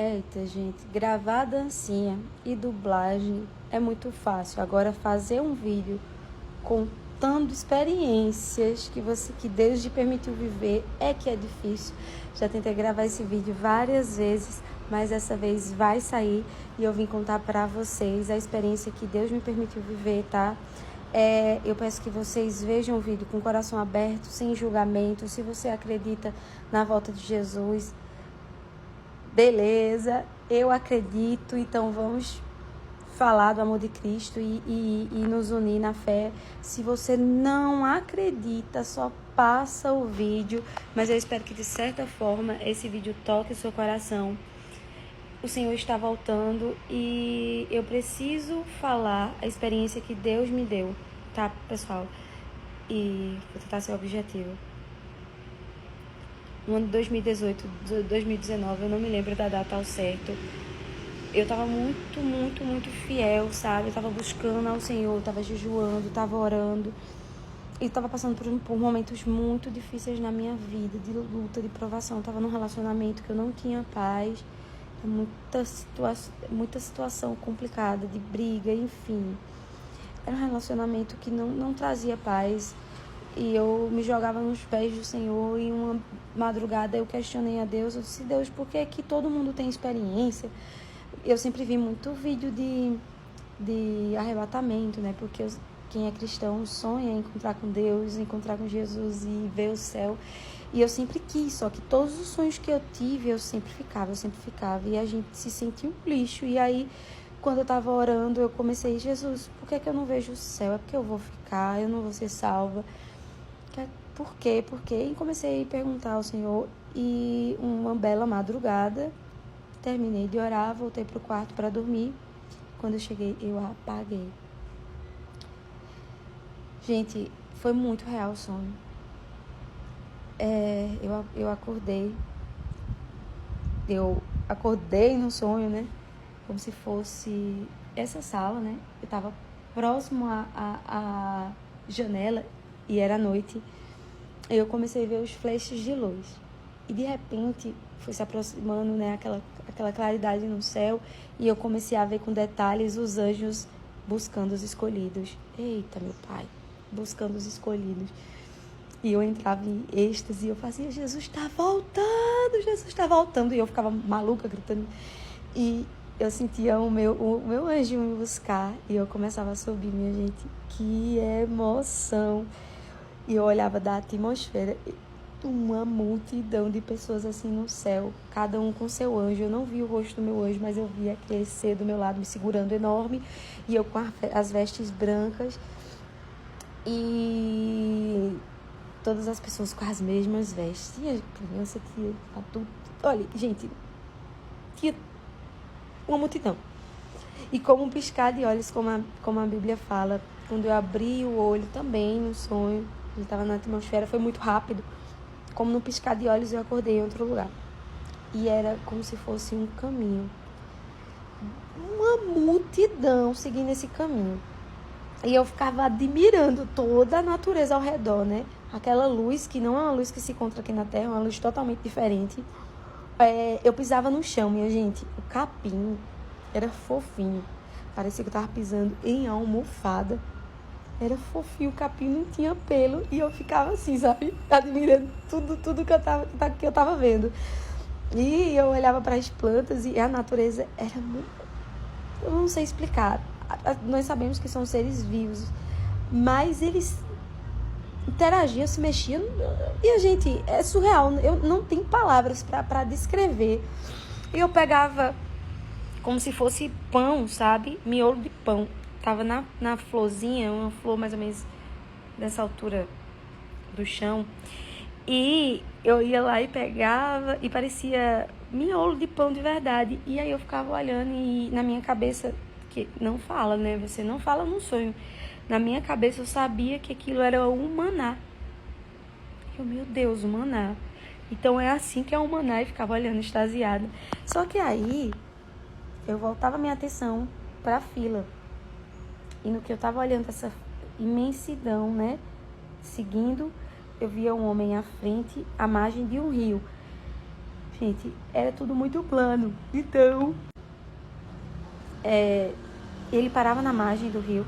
Eita, gente, gravar dancinha e dublagem é muito fácil. Agora fazer um vídeo contando experiências que Deus te permitiu viver é que é difícil. Já tentei gravar esse vídeo várias vezes, mas dessa vez vai sair e eu vim contar pra vocês a experiência que Deus me permitiu viver, tá? Eu peço que vocês vejam o vídeo com o coração aberto, sem julgamento. Se você acredita na volta de Jesus, beleza, eu acredito, então vamos falar do amor de Cristo e nos unir na fé. Se você não acredita, só passa o vídeo, mas eu espero que de certa forma esse vídeo toque o seu coração. O Senhor está voltando e eu preciso falar a experiência que Deus me deu, tá, pessoal? E vou tentar ser objetivo. No ano de 2018, 2019, eu não me lembro da data ao certo. Eu tava muito fiel, sabe? Eu tava buscando ao Senhor, tava jejuando, tava orando. E tava passando por momentos muito difíceis na minha vida, de luta, de provação. Eu tava num relacionamento que eu não tinha paz. Muita situação complicada, de briga, enfim. Era um relacionamento que não trazia paz. E eu me jogava nos pés do Senhor. E uma madrugada eu questionei a Deus. Eu disse: Deus, por que que todo mundo tem experiência? Eu sempre vi muito vídeo de arrebatamento, né? Porque quem é cristão sonha em encontrar com Deus, encontrar com Jesus e ver o céu. E eu sempre quis, só que todos os sonhos que eu tive, eu sempre ficava. E a gente se sentia um lixo. E aí, quando eu tava orando, eu comecei: Jesus, por que que eu não vejo o céu? É porque eu vou ficar, eu não vou ser salva. Por quê? E comecei a perguntar ao Senhor. E uma bela madrugada, terminei de orar, voltei pro quarto para dormir. Quando eu cheguei, eu apaguei. Gente, foi muito real o sonho. Eu acordei. Eu acordei no sonho, né? Como se fosse essa sala, né? Eu tava próximo à janela e era noite. Eu comecei a ver os flashes de luz. E de repente foi se aproximando, né, aquela claridade no céu. E eu comecei a ver com detalhes os anjos buscando os escolhidos. Eita, meu pai, buscando os escolhidos. E eu entrava em êxtase e eu fazia: Jesus está voltando, Jesus está voltando. E eu ficava maluca, gritando. E eu sentia o meu anjo me buscar. E eu começava a subir, minha gente. Que emoção! E eu olhava da atmosfera, uma multidão de pessoas assim no céu, cada um com seu anjo. Eu não vi o rosto do meu anjo, mas eu vi aquele ser do meu lado me segurando enorme, e eu com as vestes brancas, e todas as pessoas com as mesmas vestes. Tinha criança, tinha adulto. Olha, gente, tinha uma multidão. E como um piscar de olhos, como a Bíblia fala, quando eu abri o olho também no sonho, eu estava na atmosfera, foi muito rápido. Como no piscar de olhos, eu acordei em outro lugar. E era como se fosse um caminho. Uma multidão seguindo esse caminho. E eu ficava admirando toda a natureza ao redor, né? Aquela luz que não é uma luz que se encontra aqui na Terra, é uma luz totalmente diferente. Eu pisava no chão, minha gente. O capim era fofinho. Parecia que eu tava pisando em almofada. Era fofinho, o capim não tinha pelo. E eu ficava assim, sabe? Admirando tudo que eu tava vendo. E eu olhava para as plantas e a natureza era muito... Eu não sei explicar. Nós sabemos que são seres vivos. Mas eles interagiam, se mexiam. E a gente, é surreal. Eu não tenho palavras para descrever. E eu pegava como se fosse pão, sabe? Miolo de pão. Tava na florzinha, uma flor mais ou menos dessa altura do chão. E eu ia lá e pegava e parecia miolo de pão de verdade. E aí eu ficava olhando e na minha cabeça, que não fala, né? Você não fala no sonho. Na minha cabeça eu sabia que aquilo era um maná. Meu Deus, o maná. Então é assim que é o maná, e ficava olhando extasiada. Só que aí eu voltava minha atenção para a fila. E no que eu tava olhando essa imensidão, né? Seguindo, eu via um homem à frente, à margem de um rio. Gente, era tudo muito plano. Então, ele parava na margem do rio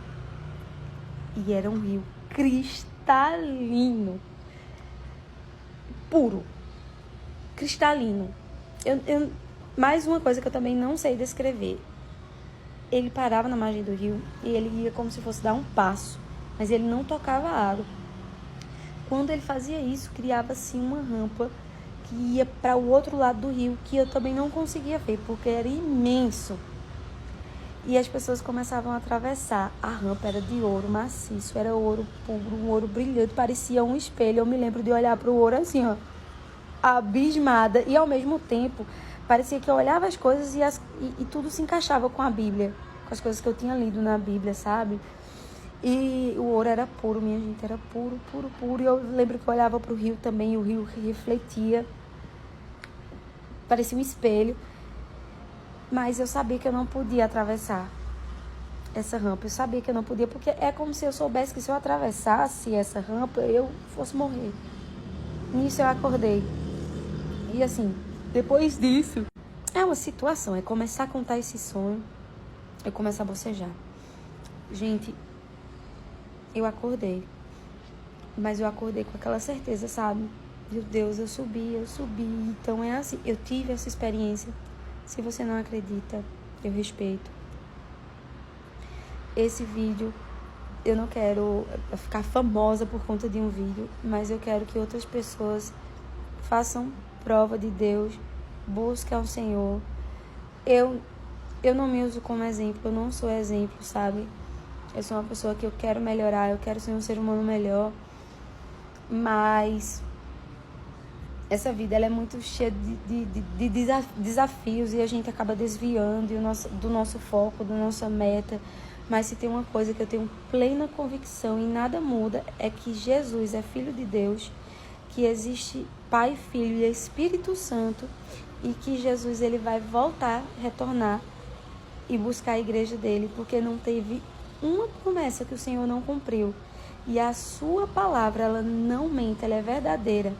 e era um rio cristalino, puro, cristalino. Mais uma coisa que eu também não sei descrever. Ele parava na margem do rio e ele ia como se fosse dar um passo, mas ele não tocava a água. Quando ele fazia isso, criava-se uma rampa que ia para o outro lado do rio, que eu também não conseguia ver, porque era imenso. E as pessoas começavam a atravessar. A rampa era de ouro maciço, era ouro puro, um ouro brilhante, parecia um espelho. Eu me lembro de olhar para o ouro assim, ó, abismada. E ao mesmo tempo, parecia que eu olhava as coisas e tudo se encaixava com a Bíblia, com as coisas que eu tinha lido na Bíblia, sabe? E o ouro era puro, minha gente, era puro, puro, puro. E eu lembro que eu olhava para o rio também, e o rio refletia, parecia um espelho. Mas eu sabia que eu não podia atravessar essa rampa. Eu sabia que eu não podia, porque é como se eu soubesse que se eu atravessasse essa rampa, eu fosse morrer. Nisso eu acordei. E assim, depois disso, é uma situação, é começar a contar esse sonho, é começar a bocejar. Gente, eu acordei. Mas eu acordei com aquela certeza, sabe? Meu Deus, eu subi. Então é assim, eu tive essa experiência. Se você não acredita, eu respeito. Esse vídeo, eu não quero ficar famosa por conta de um vídeo, mas eu quero que outras pessoas façam prova de Deus, busquem ao Senhor. Eu não me uso como exemplo, eu não sou exemplo, sabe? Eu sou uma pessoa que eu quero melhorar, eu quero ser um ser humano melhor, mas essa vida ela é muito cheia de desafios e a gente acaba desviando do nosso foco, da nossa meta. Mas se tem uma coisa que eu tenho plena convicção e nada muda, é que Jesus é Filho de Deus, que existe Pai, Filho e Espírito Santo, e que Jesus ele vai voltar, retornar e buscar a igreja dele, porque não teve uma promessa que o Senhor não cumpriu. E a sua palavra, ela não mente, ela é verdadeira.